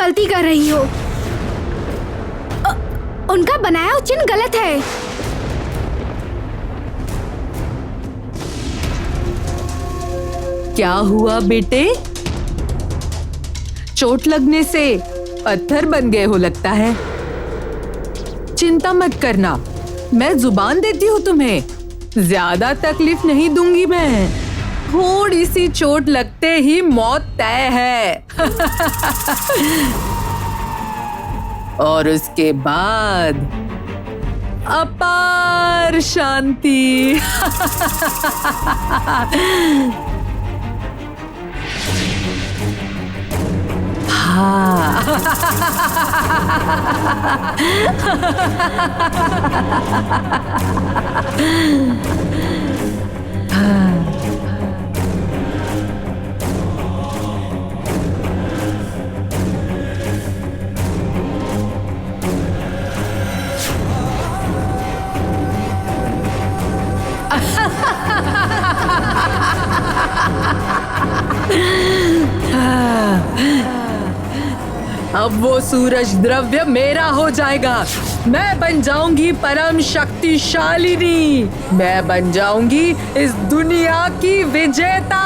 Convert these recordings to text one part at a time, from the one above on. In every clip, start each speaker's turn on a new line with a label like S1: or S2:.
S1: गलती कर रही हो। उनका बनाया हुआ चिन्ह गलत है।
S2: क्या हुआ बेटे? चोट लगने से पत्थर बन गए हो लगता है। चिंता मत करना, मैं जुबान देती हूँ तुम्हें, ज्यादा तकलीफ नहीं दूंगी मैं। थोड़ी सी चोट लगते ही मौत तय है। और उसके बाद अपार शांति। अब वो सूरज द्रव्य मेरा हो जाएगा। मैं बन जाऊंगी परम शक्तिशालिनी। मैं बन जाऊंगी इस दुनिया की विजेता।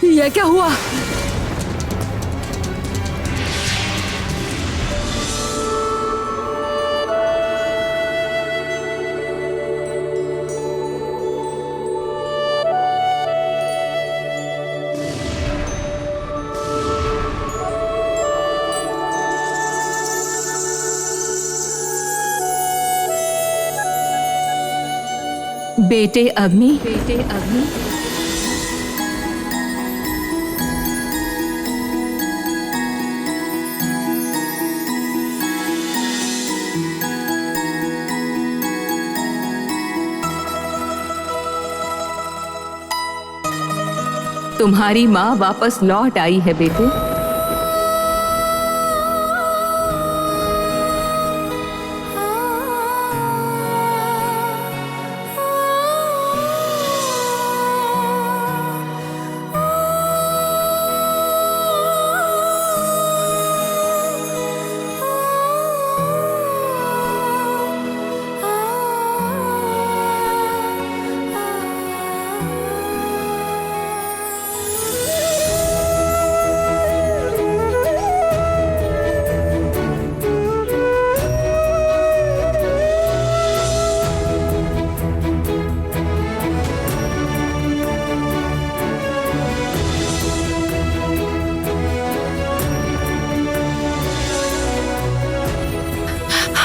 S2: ये क्या हुआ?
S3: बेटे अग्नि, तुम्हारी माँ वापस लौट आई है बेटे।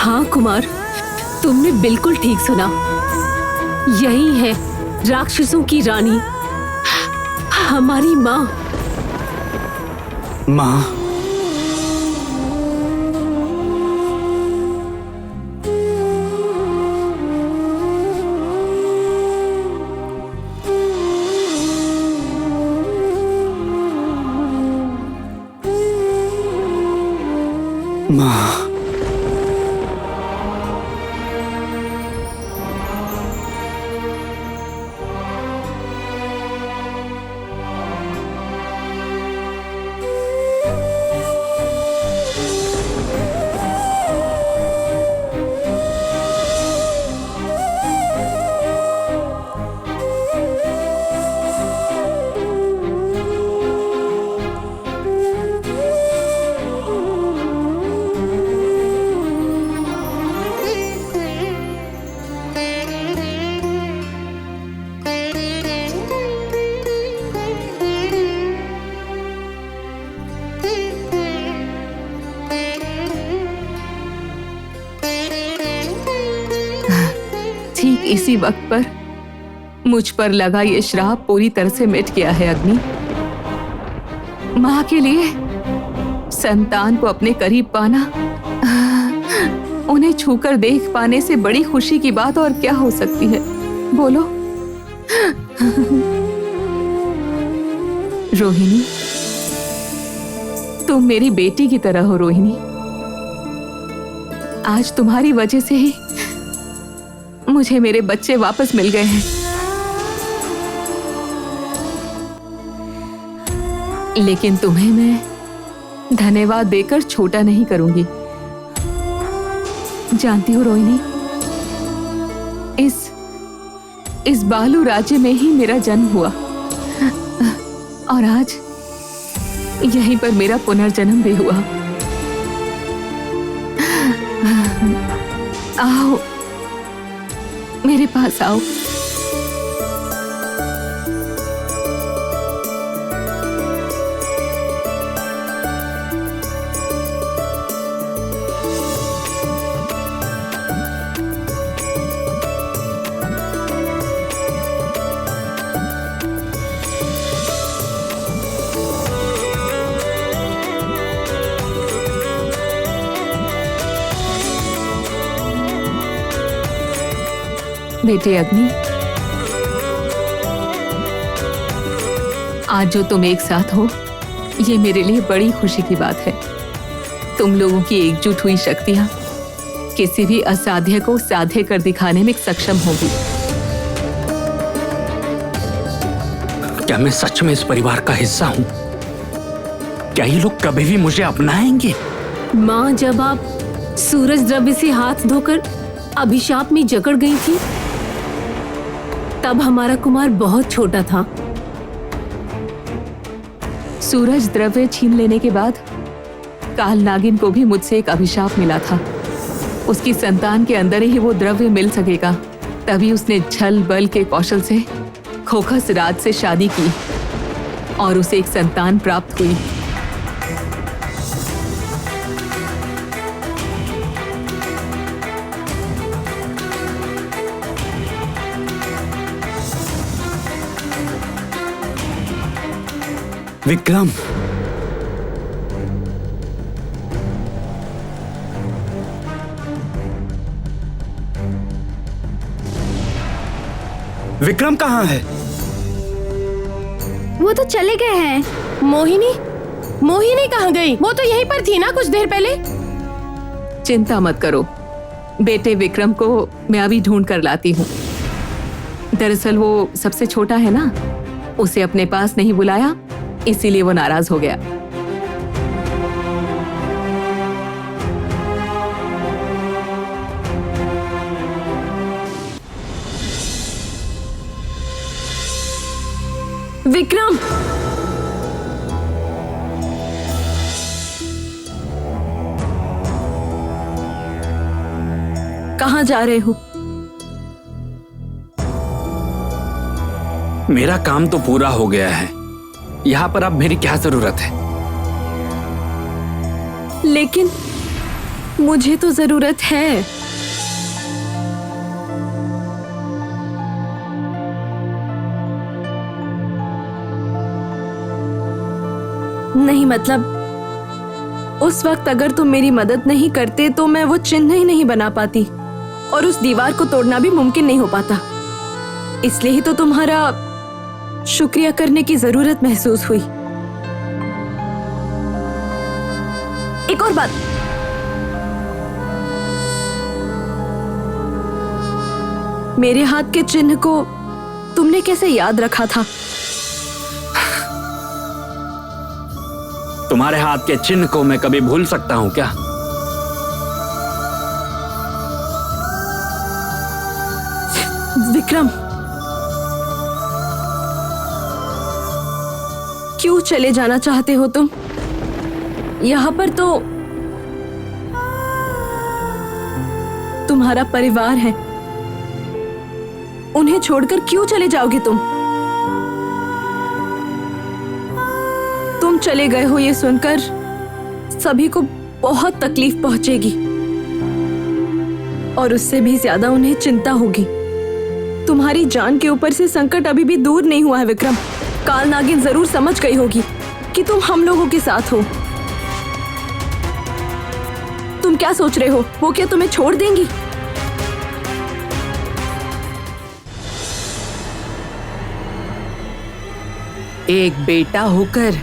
S4: हाँ कुमार, तुमने बिल्कुल ठीक सुना। यही है राक्षसों की रानी, हमारी माँ।
S5: माँ, माँ,
S3: इसी वक्त पर मुझ पर लगा ये श्राप पूरी तरह से मिट गया है अग्नि। माँ के लिए संतान को अपने करीब पाना, उन्हें छूकर देख पाने से बड़ी खुशी की बात और क्या हो सकती है, बोलो। रोहिणी, तुम मेरी बेटी की तरह हो रोहिणी। आज तुम्हारी वजह से ही मुझे मेरे बच्चे वापस मिल गए हैं। लेकिन तुम्हें मैं धन्यवाद देकर छोटा नहीं करूंगी। जानती हो रोहिणी, इस बालू राज्य में ही मेरा जन्म हुआ और आज यहीं पर मेरा पुनर्जन्म भी हुआ। आओ, मेरे पास आओ। बेटे अग्नि, आज जो तुम एक साथ हो, ये मेरे लिए बड़ी खुशी की बात है। तुम लोगों की एकजुट हुई शक्तियां किसी भी असाध्य को साध्य कर दिखाने में सक्षम होगी।
S5: क्या मैं सच में इस परिवार का हिस्सा हूं? क्या ये लोग कभी भी मुझे अपनाएंगे?
S4: माँ, जब आप सूरज द्रव्य से हाथ धोकर अभिशाप में जकड़ गई थी, तब हमारा कुमार बहुत छोटा था।
S3: सूरज द्रव्य छीन लेने के बाद काल नागिन को भी मुझसे एक अभिशाप मिला था। उसकी संतान के अंदर ही वो द्रव्य मिल सकेगा। तभी उसने छल बल के कौशल से खोखस राज से शादी की और उसे एक संतान प्राप्त हुई।
S5: विक्रम, विक्रम कहाँ है?
S1: वो तो चले गए हैं।
S6: मोहिनी कहाँ गई? वो तो यहीं पर थी ना कुछ देर पहले।
S3: चिंता मत करो, बेटे विक्रम को मैं अभी ढूंढ कर लाती हूँ। दरअसल वो सबसे छोटा है ना, उसे अपने पास नहीं बुलाया, इसीलिए वो नाराज हो गया।
S4: विक्रम, कहाँ जा रहे हो?
S5: मेरा काम तो पूरा हो गया है, यहाँ पर अब मेरी क्या जरूरत है?
S4: लेकिन मुझे तो जरूरत है। नहीं, मतलब उस वक्त अगर तुम मेरी मदद नहीं करते तो मैं वो चिन्ह ही नहीं बना पाती और उस दीवार को तोड़ना भी मुमकिन नहीं हो पाता। इसलिए ही तो तुम्हारा शुक्रिया करने की जरूरत महसूस हुई। एक और बात, मेरे हाथ के चिन्ह को तुमने कैसे याद रखा था?
S5: तुम्हारे हाथ के चिन्ह को मैं कभी भूल सकता हूं क्या?
S4: विक्रम, क्यों चले जाना चाहते हो तुम? यहाँ पर तो तुम्हारा परिवार है, उन्हें छोड़कर क्यों चले जाओगे तुम? तुम चले गए हो ये सुनकर सभी को बहुत तकलीफ पहुंचेगी और उससे भी ज्यादा उन्हें चिंता होगी तुम्हारी जान के ऊपर से संकट अभी भी दूर नहीं हुआ है विक्रम। काल नागिन जरूर समझ गई होगी कि तुम हम लोगों के साथ हो। तुम क्या सोच रहे हो, वो क्या तुम्हें छोड़ देंगी?
S2: एक बेटा होकर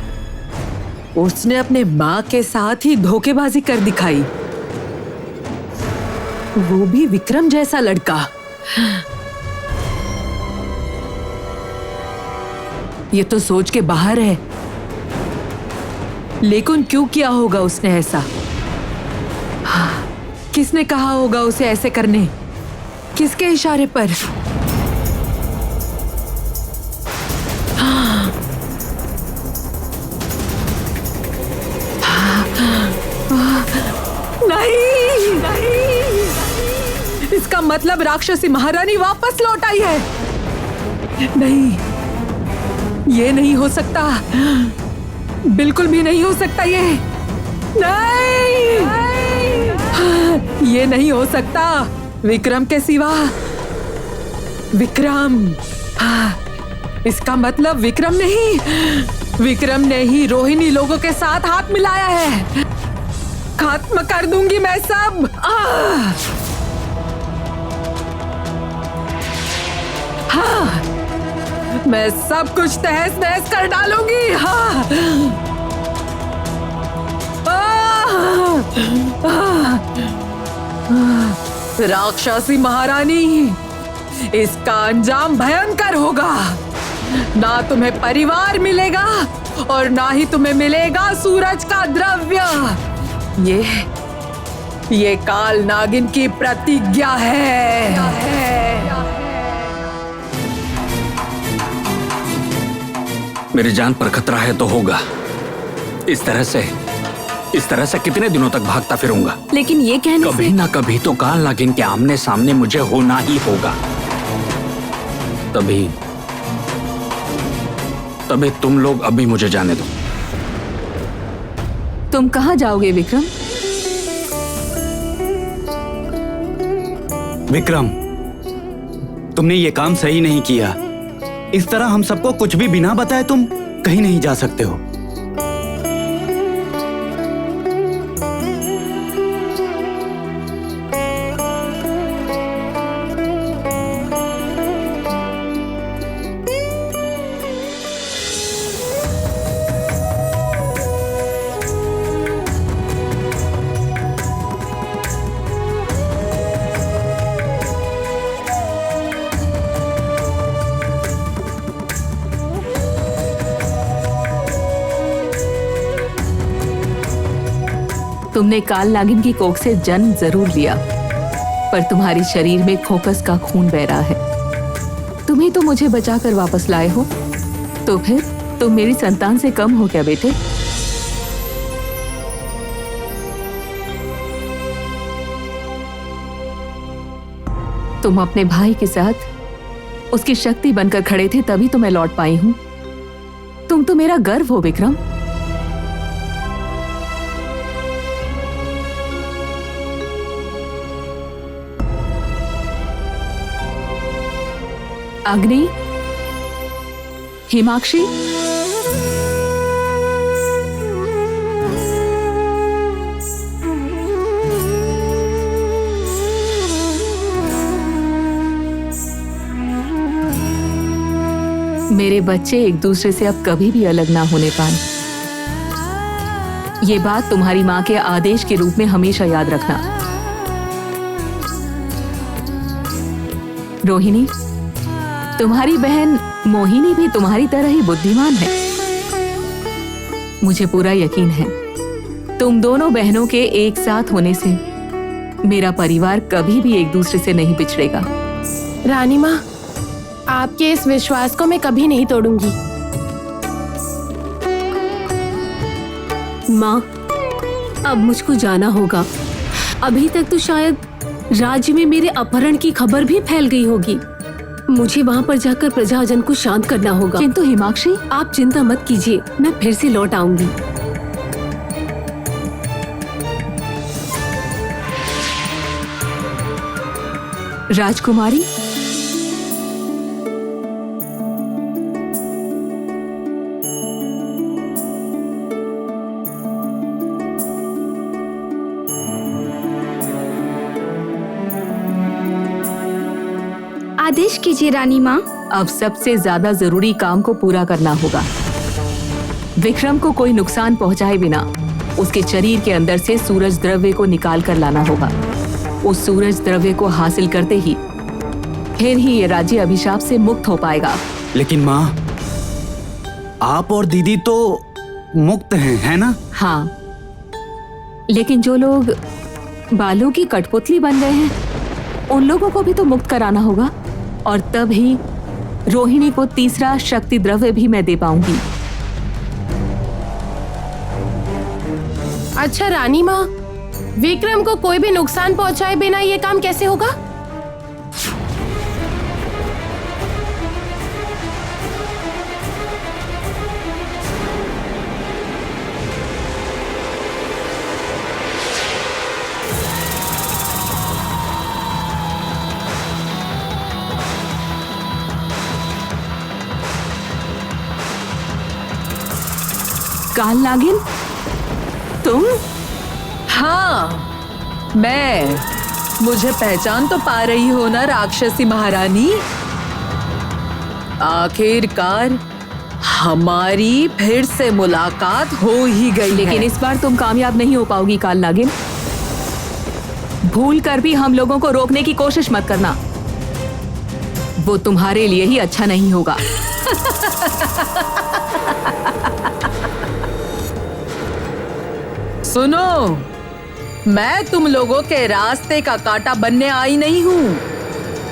S2: उसने अपने माँ के साथ ही धोखेबाजी कर दिखाई, वो भी विक्रम जैसा लड़का। ये तो सोच के बाहर है। लेकिन क्यों किया होगा उसने ऐसा? किसने कहा होगा उसे ऐसे करने? किसके इशारे पर? नहीं, नहीं, इसका मतलब राक्षसी महारानी वापस लौट आई है। नहीं, ये नहीं हो सकता, बिल्कुल भी नहीं हो सकता। ये नहीं, ये नहीं हो सकता विक्रम के सिवा। विक्रम, इसका मतलब विक्रम ने ही रोहिणी लोगों के साथ हाथ मिलाया है। खत्म कर दूंगी मैं सब। हाँ, मैं सब कुछ तहस नहस कर डालूंगी। हाँ, राक्षसी महारानी, इसका अंजाम भयंकर होगा। ना तुम्हें परिवार मिलेगा और ना ही तुम्हें मिलेगा सूरज का द्रव्य। ये काल नागिन की प्रतिज्ञा है।
S5: मेरी जान पर खतरा है तो होगा। इस तरह से कितने दिनों तक भागता फिरूंगा?
S4: लेकिन ये कहने
S5: कभी
S4: से...
S5: ना कभी तो काल नागिन के आमने सामने मुझे होना ही होगा। तभी तुम लोग अभी मुझे जाने दो।
S3: तुम कहाँ जाओगे विक्रम?
S7: विक्रम, तुमने ये काम सही नहीं किया। इस तरह हम सबको कुछ भी बिना बताए तुम कहीं नहीं जा सकते हो।
S3: तुमने काल नागिन की कोख से जन्म जरूर लिया, पर तुम्हारी शरीर में खोकस का खून बह रहा है। तुम ही तो मुझे बचाकर वापस लाए हो, तो फिर तुम मेरी संतान से कम हो क्या बेटे? तुम अपने भाई के साथ उसकी शक्ति बनकर खड़े थे, तभी तो मैं लौट पाई हूं। तुम तो मेरा गर्व हो विक्रम। अग्नि, हिमाक्षी, मेरे बच्चे एक दूसरे से अब कभी भी अलग ना होने पाए। ये बात तुम्हारी मां के आदेश के रूप में हमेशा याद रखना। रोहिणी, तुम्हारी बहन मोहिनी भी तुम्हारी तरह ही बुद्धिमान है। मुझे पूरा यकीन है तुम दोनों बहनों के एक साथ होने से मेरा परिवार कभी भी एक दूसरे से नहीं बिछड़ेगा।
S6: रानी माँ, आपके इस विश्वास को मैं कभी नहीं तोड़ूंगी।
S8: माँ, अब मुझको जाना होगा। अभी तक तो शायद राज्य में मेरे अपहरण की खबर भी फैल गई होगी। मुझे वहाँ पर जाकर प्रजाजन को शांत करना होगा।
S3: किंतु हिमाक्षी,
S8: आप चिंता मत कीजिए, मैं फिर से लौट आऊंगी।
S3: राजकुमारी,
S1: आदेश कीजिए रानी माँ।
S3: अब सबसे ज्यादा जरूरी काम को पूरा करना होगा। विक्रम को कोई नुकसान पहुंचाए बिना उसके शरीर के अंदर से सूरज द्रव्य को निकाल कर लाना होगा। उस सूरज द्रव्य को हासिल करते ही फिर ही ये राज्य अभिशाप से मुक्त हो पाएगा।
S7: लेकिन माँ, आप और दीदी तो मुक्त हैं, है ना?
S3: हाँ, लेकिन जो लोग बालों की कठपुतली बन गए हैं उन लोगों को भी तो मुक्त कराना होगा, और तब ही रोहिणी को तीसरा शक्ति द्रव्य भी मैं दे पाऊंगी।
S6: अच्छा रानी माँ, विक्रम को कोई भी नुकसान पहुंचाए बिना ये काम कैसे होगा?
S3: काल नागिन, तुम?
S2: हाँ, मैं। मुझे पहचान तो पा रही हो ना राक्षसी महारानी? आखिरकार हमारी फिर से मुलाकात हो ही गई
S3: लेकिन
S2: है।
S3: इस बार तुम कामयाब नहीं हो पाओगी काल नागिन। भूल कर भी हम लोगों को रोकने की कोशिश मत करना, वो तुम्हारे लिए ही अच्छा नहीं होगा।
S2: सुनो, मैं तुम लोगों के रास्ते का कांटा बनने आई नहीं हूँ।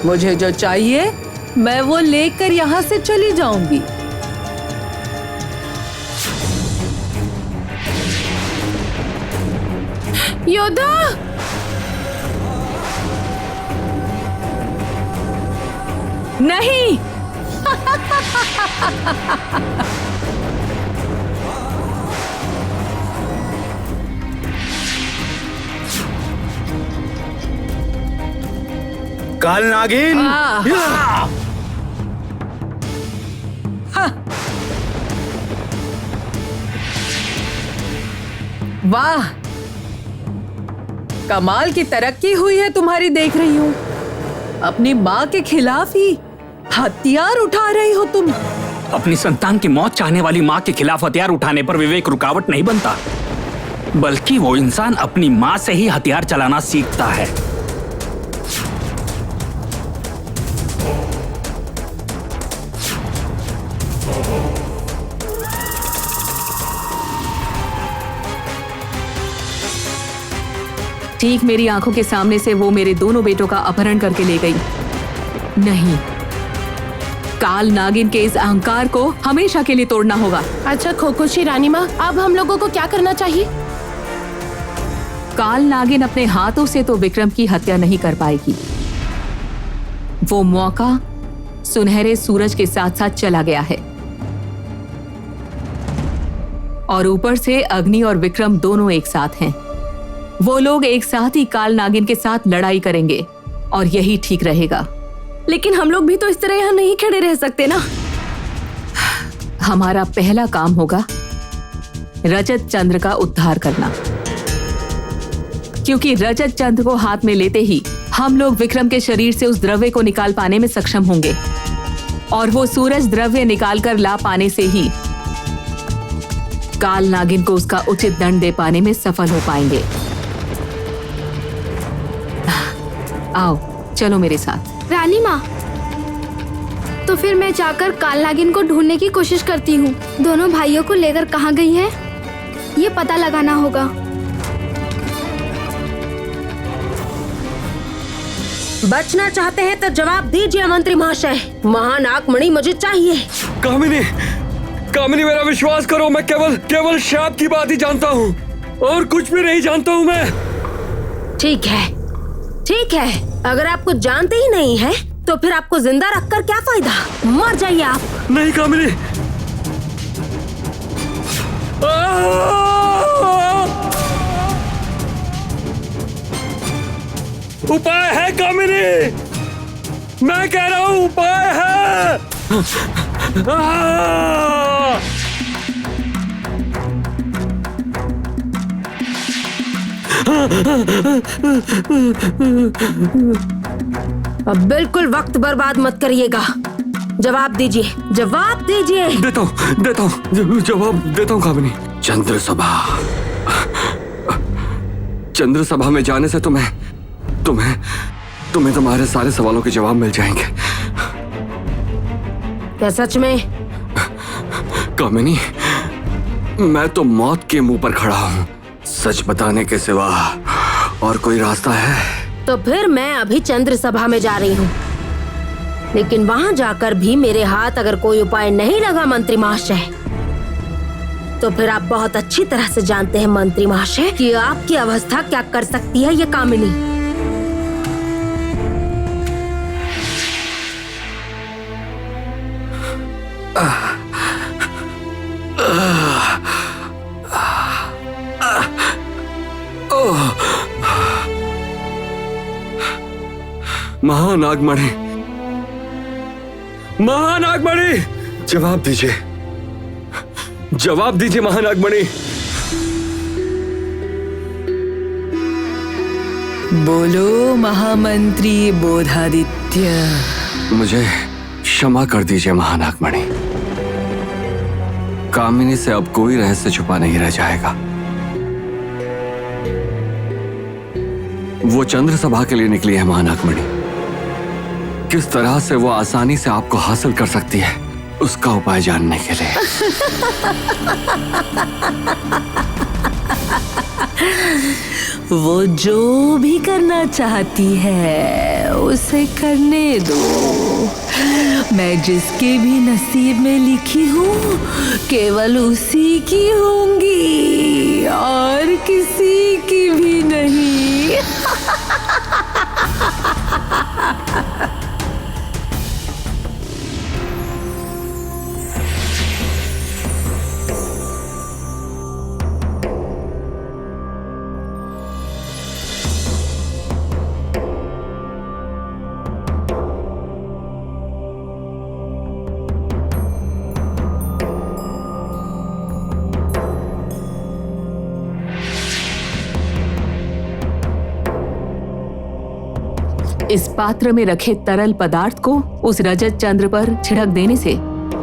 S2: मुझे जो चाहिए मैं वो लेकर यहाँ से चली जाऊंगी।
S6: योद्धा!
S3: नहीं,
S7: काल नागिन!
S2: वाह, कमाल की तरक्की हुई है तुम्हारी, देख रही हूँ। अपनी माँ के खिलाफ ही हथियार उठा रही हो तुम।
S5: अपनी संतान की मौत चाहने वाली माँ के खिलाफ हथियार उठाने पर विवेक रुकावट नहीं बनता, बल्कि वो इंसान अपनी माँ से ही हथियार चलाना सीखता है।
S3: ठीक मेरी आंखों के सामने से वो मेरे दोनों बेटों का अपहरण करके ले गई। नहीं, काल नागिन के इस अहंकार को हमेशा के लिए तोड़ना होगा।
S6: अच्छा खोखुशी रानी माँ, अब हम लोगों को क्या करना चाहिए?
S3: काल नागिन अपने हाथों से तो विक्रम की हत्या नहीं कर पाएगी। वो मौका सुनहरे सूरज के साथ साथ चला गया है, और ऊपर से अग्नि और विक्रम दोनों एक साथ हैं। वो लोग एक साथ ही काल नागिन के साथ लड़ाई करेंगे, और यही ठीक रहेगा।
S4: लेकिन हम लोग भी तो इस तरह यहाँ नहीं खड़े रह सकते ना।
S3: हमारा पहला काम होगा रजत चंद्र का उद्धार करना, क्योंकि रजत चंद्र को हाथ में लेते ही हम लोग विक्रम के शरीर से उस द्रव्य को निकाल पाने में सक्षम होंगे, और वो सूरज द्रव्य निकाल कर ला पाने से ही काल नागिन को उसका उचित दंड दे पाने में सफल हो पाएंगे। आओ, चलो मेरे साथ।
S1: रानी माँ, तो फिर मैं जाकर काल नागिन को ढूंढने की कोशिश करती हूँ। दोनों भाइयों को लेकर कहाँ गई है, ये पता लगाना होगा।
S9: बचना चाहते हैं तो जवाब दीजिए मंत्री महाशय। महानागमणि मुझे चाहिए।
S10: कामिनी, कामिनी मेरा विश्वास करो, मैं केवल शाप की बात ही जानता हूँ और कुछ भी नहीं जानता हूँ मैं।
S9: ठीक है, ठीक है, अगर आप कुछ जानते ही नहीं हैं, तो फिर आपको जिंदा रखकर क्या फायदा, मर जाइए आप।
S10: नहीं कामिनी, उपाय है कामिनी, मैं कह रहा हूँ उपाय है।
S9: अब बिल्कुल वक्त बर्बाद मत करिएगा। जवाब दीजिए, जवाब दीजिए।
S10: देता हूँ जवाब देता हूँ कामिनी। चंद्र सभा में जाने से तुम्हें तुम्हारे सारे सवालों के जवाब मिल जाएंगे।
S9: क्या सच में?
S10: कामिनी, मैं तो मौत के मुंह पर खड़ा हूँ। सच बताने के सिवा और कोई रास्ता है?
S9: तो फिर मैं अभी चंद्र सभा में जा रही हूँ, लेकिन वहाँ जाकर भी मेरे हाथ अगर कोई उपाय नहीं लगा मंत्री महाशय, तो फिर आप बहुत अच्छी तरह से जानते हैं मंत्री महाशय कि आपकी अवस्था क्या कर सकती है ये कामिनी।
S10: महानागमणि, जवाब दीजिए महानागमणि।
S3: बोलो महामंत्री बोधादित्य।
S10: मुझे क्षमा कर दीजिए महानागमणि। कामिनी से अब कोई रहस्य छुपा नहीं रह जाएगा। वो चंद्र सभा के लिए निकली है महानागमणि। किस तरह से वो आसानी से आपको हासिल कर सकती है, उसका उपाय जानने के लिए।
S3: वो जो भी करना चाहती है उसे करने दो। मैं जिसके भी नसीब में लिखी हूँ केवल उसी की होंगी और किसी की भी नहीं। इस पात्र में रखे तरल पदार्थ को उस रजत चंद्र पर छिड़क देने से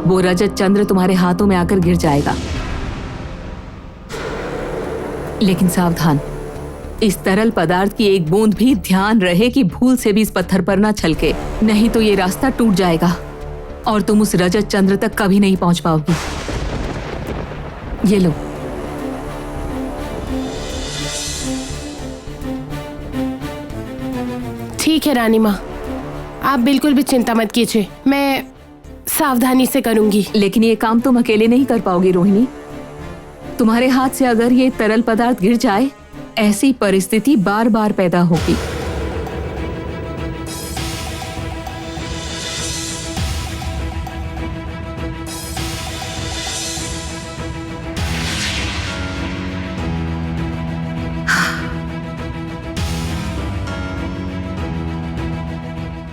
S3: वो रजत चंद्र तुम्हारे हाथों में आकर गिर जाएगा। लेकिन सावधान, इस तरल पदार्थ की एक बूंद भी ध्यान रहे कि भूल से भी इस पत्थर पर ना छलके, नहीं तो ये रास्ता टूट जाएगा और तुम उस रजत चंद्र तक कभी नहीं पहुंच पाओगी। ये लो।
S6: ठीक है रानी माँ, आप बिल्कुल भी चिंता मत कीजिए, मैं सावधानी से करूंगी।
S3: लेकिन ये काम तुम अकेले नहीं कर पाओगी रोहिणी। तुम्हारे हाथ से अगर ये तरल पदार्थ गिर जाए, ऐसी परिस्थिति बार बार पैदा होगी।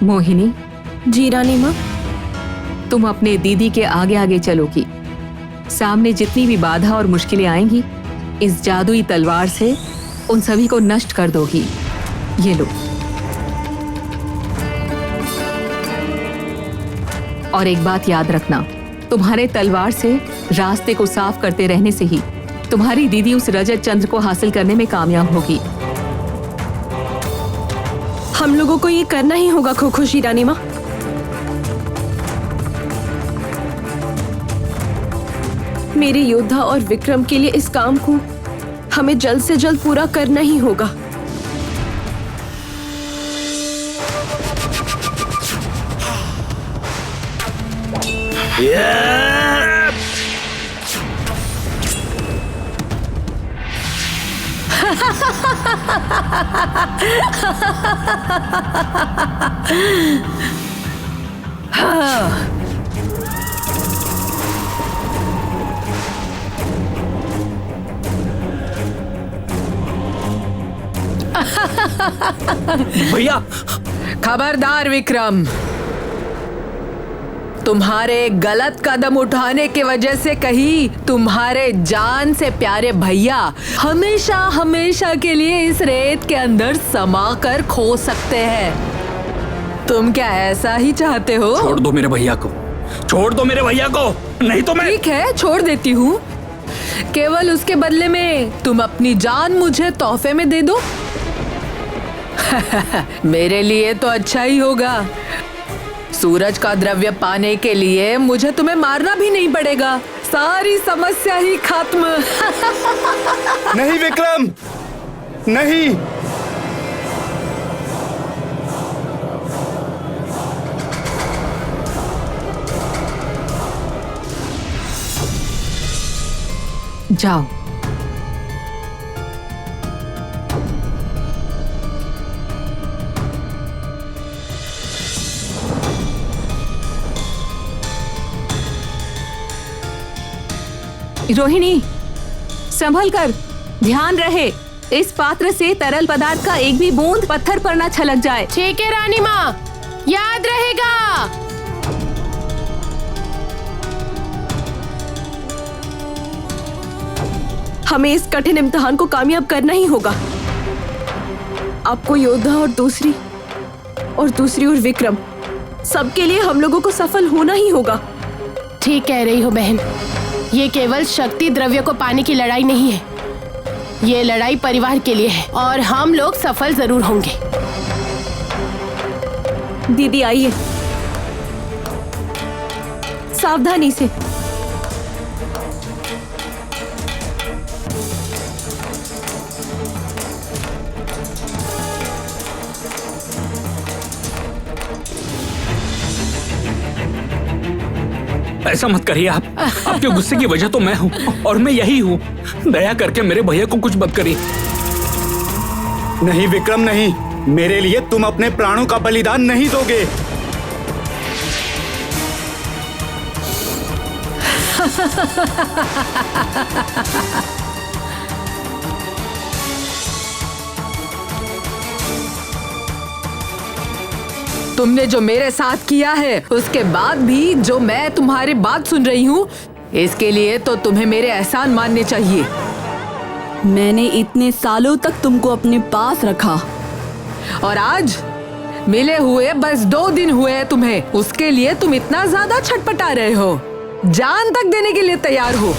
S3: मोहिनी।
S4: जी रानी माँ।
S3: तुम अपने दीदी के आगे आगे चलोगी। सामने जितनी भी बाधा और मुश्किलें आएंगी, इस जादुई तलवार से उन सभी को नष्ट कर दोगी। ये लो। और एक बात याद रखना, तुम्हारे तलवार से रास्ते को साफ करते रहने से ही तुम्हारी दीदी उस रजत चंद्र को हासिल करने में कामयाब होगी।
S4: हम लोगों को ये करना ही होगा खुशी रानी माँ। मेरे योद्धा और विक्रम के लिए इस काम को हमें जल्द से जल्द पूरा करना ही होगा।
S2: भैया, खबरदार विक्रम, तुम्हारे गलत कदम उठाने की वजह से कहीं तुम्हारे जान से प्यारे भैया हमेशा हमेशा के लिए इस रेत के अंदर समा कर खो सकते हैं। तुम क्या ऐसा ही चाहते हो?
S5: छोड़ दो मेरे भैया को, छोड़ दो मेरे भैया को, नहीं तो मैं।
S2: ठीक है, छोड़ देती हूँ। केवल उसके बदले में तुम अपनी जान मुझे तोहफे में दे दो। मेरे लिए तो अच्छा ही होगा। सूरज का द्रव्य पाने के लिए मुझे तुम्हें मारना भी नहीं पड़ेगा। सारी समस्या ही खत्म।
S7: नहीं विक्रम, नहीं।
S2: जाओ।
S3: रोहिणी, संभल कर, ध्यान रहे, इस पात्र से तरल पदार्थ का एक भी बूंद पत्थर पर ना छलक जाए।
S6: ठीक है रानी माँ, याद रहेगा।
S4: हमें इस कठिन इम्तिहान को कामयाब करना ही होगा। आपको योद्धा और दूसरी ओर विक्रम, सबके लिए हम लोगों को सफल होना ही होगा।
S6: ठीक कह रही हो बहन, ये केवल शक्ति द्रव्य को पाने की लड़ाई नहीं है, ये लड़ाई परिवार के लिए है और हम लोग सफल जरूर होंगे।
S4: दीदी आइए, सावधानी से।
S5: ऐसा मत करिए आप, आपके गुस्से की वजह तो मैं हूँ और मैं यही हूँ। दया करके मेरे भैया को कुछ मत करिए।
S7: नहीं विक्रम, नहीं। मेरे लिए तुम अपने प्राणों का बलिदान नहीं दोगे।
S2: तुमने जो मेरे साथ किया है, उसके बाद भी जो मैं तुम्हारी बात सुन रही हूँ, इसके लिए तो तुम्हें मेरे एहसान मानने चाहिए।
S11: मैंने इतने सालों तक तुमको अपने पास रखा
S2: और आज मिले हुए बस 2 दिन हुए हैं तुम्हें, उसके लिए तुम इतना ज्यादा छटपटा रहे हो, जान तक देने के लिए तैयार हो।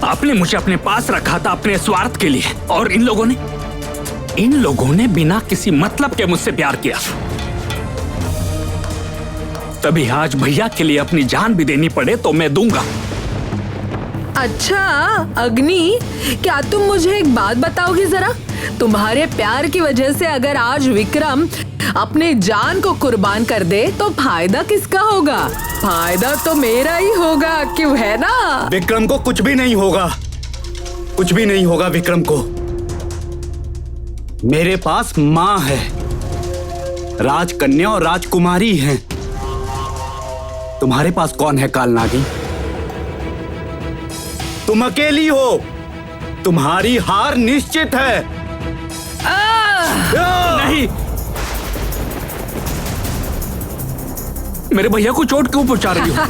S5: आपने मुझे अपने पास रखा था अपने स्वार्थ के लिए, और इन लोगों ने बिना किसी मतलब के मुझसे प्यार किया। तभी आज भैया के लिए अपनी जान भी देनी पड़े तो मैं दूंगा।
S2: अच्छा अग्नि, क्या तुम मुझे एक बात बताओगी जरा? तुम्हारे प्यार की वजह से अगर आज विक्रम अपनी जान को कुर्बान कर दे तो फायदा किसका होगा? फायदा तो मेरा ही होगा, क्यों है ना?
S7: विक्रम को कुछ भी नहीं होगा, कुछ भी नहीं होगा विक्रम को। मेरे पास माँ है, राजकन्या और राजकुमारी हैं। तुम्हारे पास कौन है कालनागी? तुम अकेली हो, तुम्हारी हार निश्चित है।
S5: नहीं, मेरे भैया को चोट क्यों पहुंचा रही हो?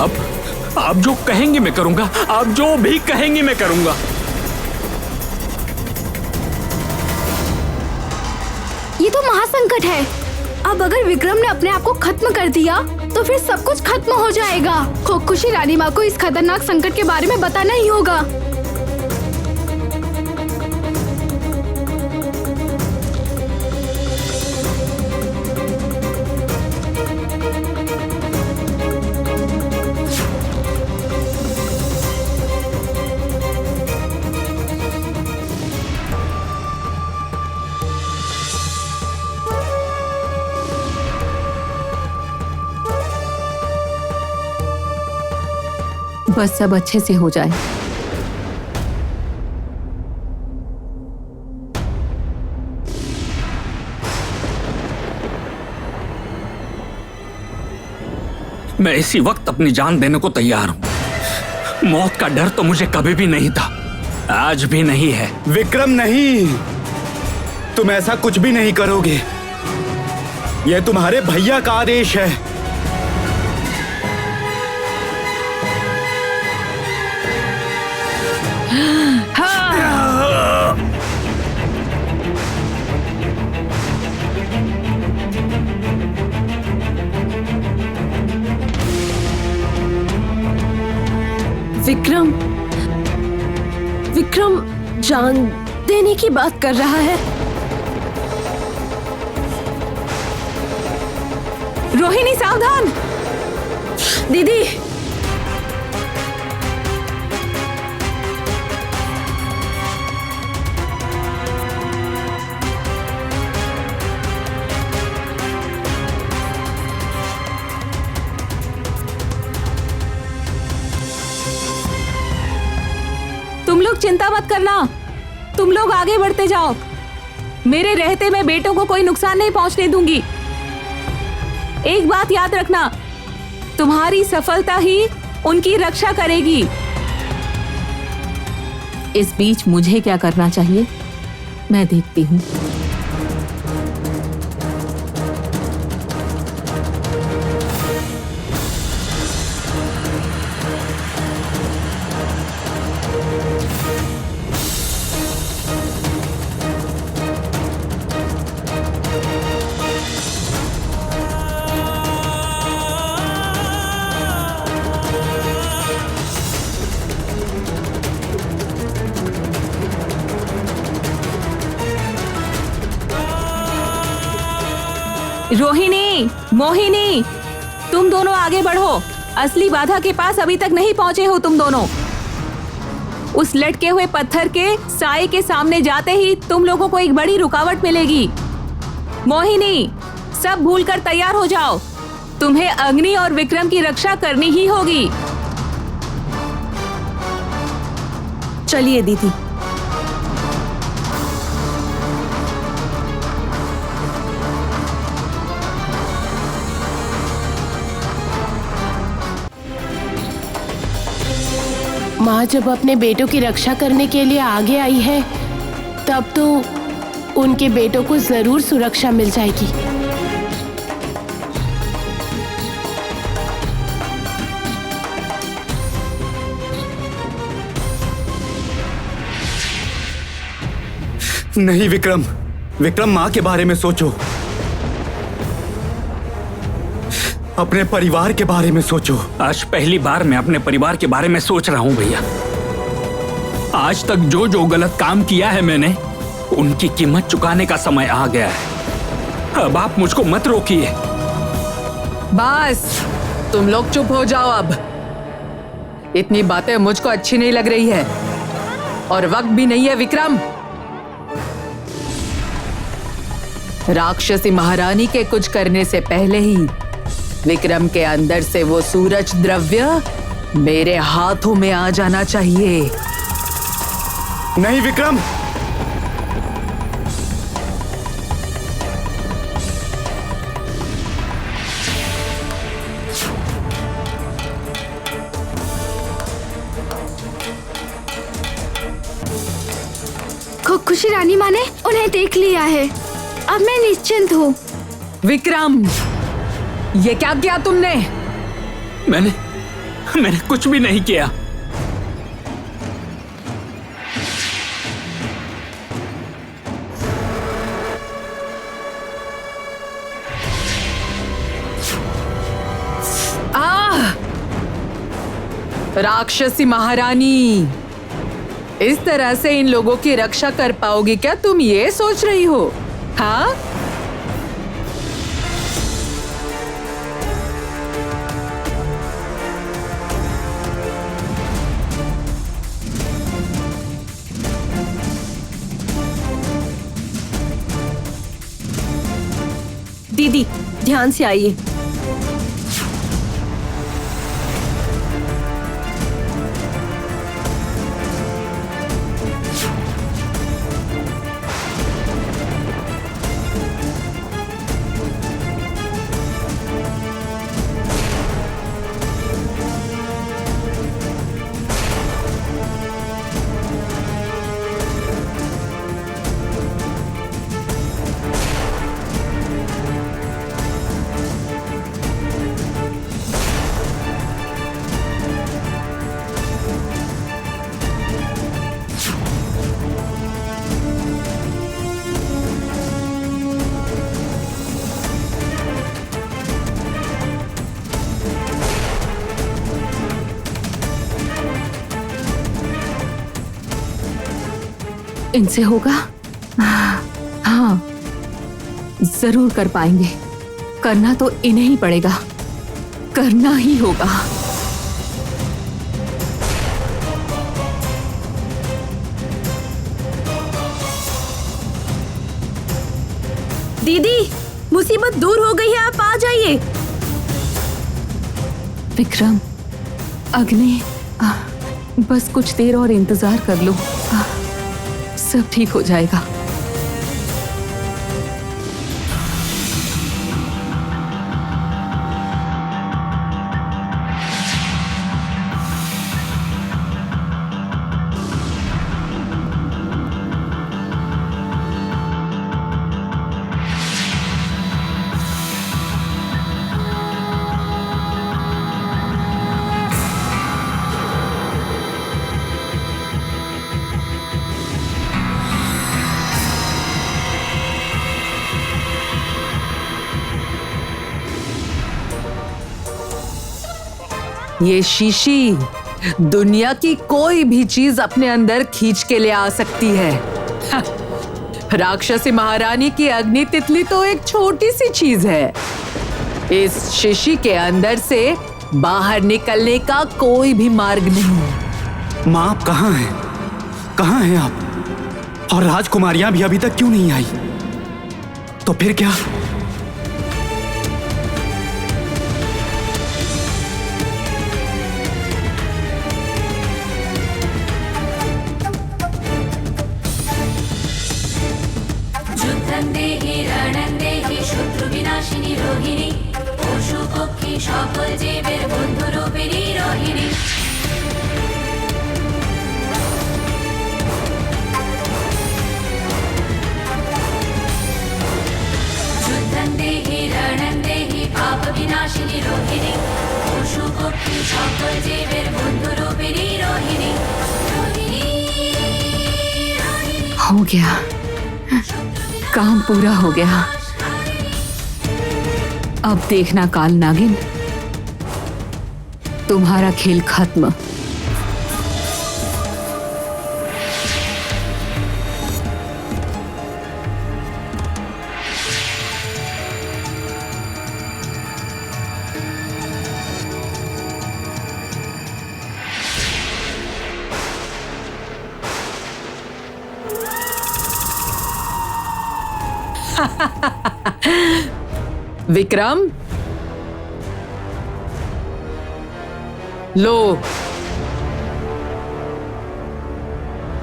S5: अब आप जो कहेंगे मैं करूंगा, आप जो भी कहेंगे मैं करूंगा।
S1: ये तो महासंकट है। अब अगर विक्रम ने अपने आप को खत्म कर दिया तो फिर सब कुछ खत्म हो जाएगा। खुशी रानी माँ को इस खतरनाक संकट के बारे में बताना ही होगा।
S3: बस सब अच्छे से हो जाए।
S5: मैं इसी वक्त अपनी जान देने को तैयार हूं। मौत का डर तो मुझे कभी भी नहीं था, आज भी नहीं है।
S7: विक्रम नहीं, तुम ऐसा कुछ भी नहीं करोगे। यह तुम्हारे भैया का आदेश है।
S4: विक्रम जान देने की बात कर रहा है।
S3: रोहिणी सावधान।
S4: दीदी
S3: तुम लोग चिंता मत करना, तुम लोग आगे बढ़ते जाओ। मेरे रहते मैं बेटों को कोई नुकसान नहीं पहुंचने दूंगी। एक बात याद रखना, तुम्हारी सफलता ही उनकी रक्षा करेगी। इस बीच मुझे क्या करना चाहिए मैं देखती हूँ। रोहिणी, मोहिनी, तुम दोनों आगे बढ़ो। असली बाधा के पास अभी तक नहीं पहुंचे हो तुम दोनों। उस लटके हुए पत्थर के साए के सामने जाते ही तुम लोगों को एक बड़ी रुकावट मिलेगी। मोहिनी, सब भूलकर तैयार हो जाओ। तुम्हें अग्नि और विक्रम की रक्षा करनी ही होगी।
S4: चलिए दीदी।
S6: माँ जब अपने बेटों की रक्षा करने के लिए आगे आई है, तब तो उनके बेटों को जरूर सुरक्षा मिल जाएगी।
S7: नहीं विक्रम, विक्रम माँ के बारे में सोचो, अपने परिवार के बारे में सोचो।
S5: आज पहली बार मैं अपने परिवार के बारे में सोच रहा हूँ भैया। आज तक जो जो गलत काम किया है मैंने, उनकी कीमत चुकाने का समय आ गया है। अब आप मुझको मत रोकिए।
S2: बस तुम लोग चुप हो जाओ अब। इतनी बातें मुझको अच्छी नहीं लग रही है और वक्त भी नहीं है विक्रम। राक्षसी महारानी के कुछ करने से पहले ही विक्रम के अंदर से वो सूरज द्रव्य मेरे हाथों में आ जाना चाहिए।
S7: नहीं विक्रम,
S1: खुशी रानी माँ ने उन्हें देख लिया है। अब मैं निश्चिंत हूँ।
S2: विक्रम, ये क्या किया तुमने?
S5: मैंने कुछ भी नहीं किया।
S2: राक्षसी महारानी, इस तरह से इन लोगों की रक्षा कर पाओगी क्या तुम ये सोच रही हो? हाँ?
S4: दीदी ध्यान से आइए।
S3: इनसे होगा? हाँ, जरूर कर पाएंगे। करना तो इन्हें ही पड़ेगा, करना ही होगा।
S4: दीदी, मुसीबत दूर हो गई है, आप आ जाइए।
S3: विक्रम, अग्नि, बस कुछ देर और इंतजार कर लो, सब ठीक हो जाएगा। ये शीशी दुनिया की कोई भी चीज अपने अंदर खींच के ले आ सकती है। राक्षसी महारानी की अग्नि तितली तो एक छोटी सी चीज है। इस शीशी के अंदर से बाहर निकलने का कोई भी मार्ग नहीं।
S7: माँ, आप कहाँ हैं? कहाँ हैं आप? और राजकुमारियां भी अभी तक क्यों नहीं आई? तो फिर क्या?
S12: শত্রুবিনাশিনী রোহিণী পশু পক্ষী সকল জীবের বন্ধুরূপিণী রোহিণী যুদ্ধং দেহি রণং দেহি পাপ বিনাশিনী রোহিণী পশু পক্ষী সকল জীবের বন্ধুরূপিণী রোহিণী
S3: हो गया, काम पूरा हो गया। अब देखना काल नागिन, तुम्हारा खेल खत्म। विक्रम, लो,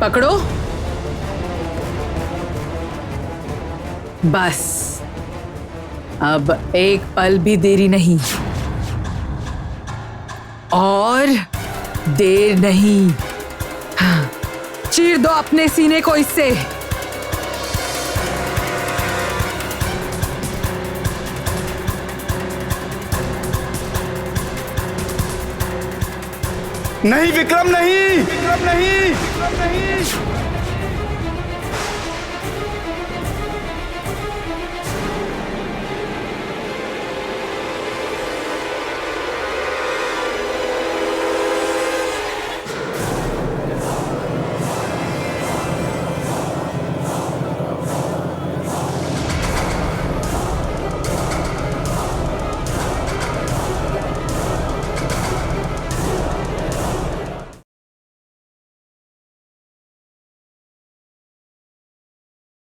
S3: पकड़ो। बस अब एक पल भी देरी नहीं और देर नहीं। चीर दो अपने सीने को इससे।
S7: नहीं विक्रम, नहीं विक्रम, नहीं विक्रम, नहीं।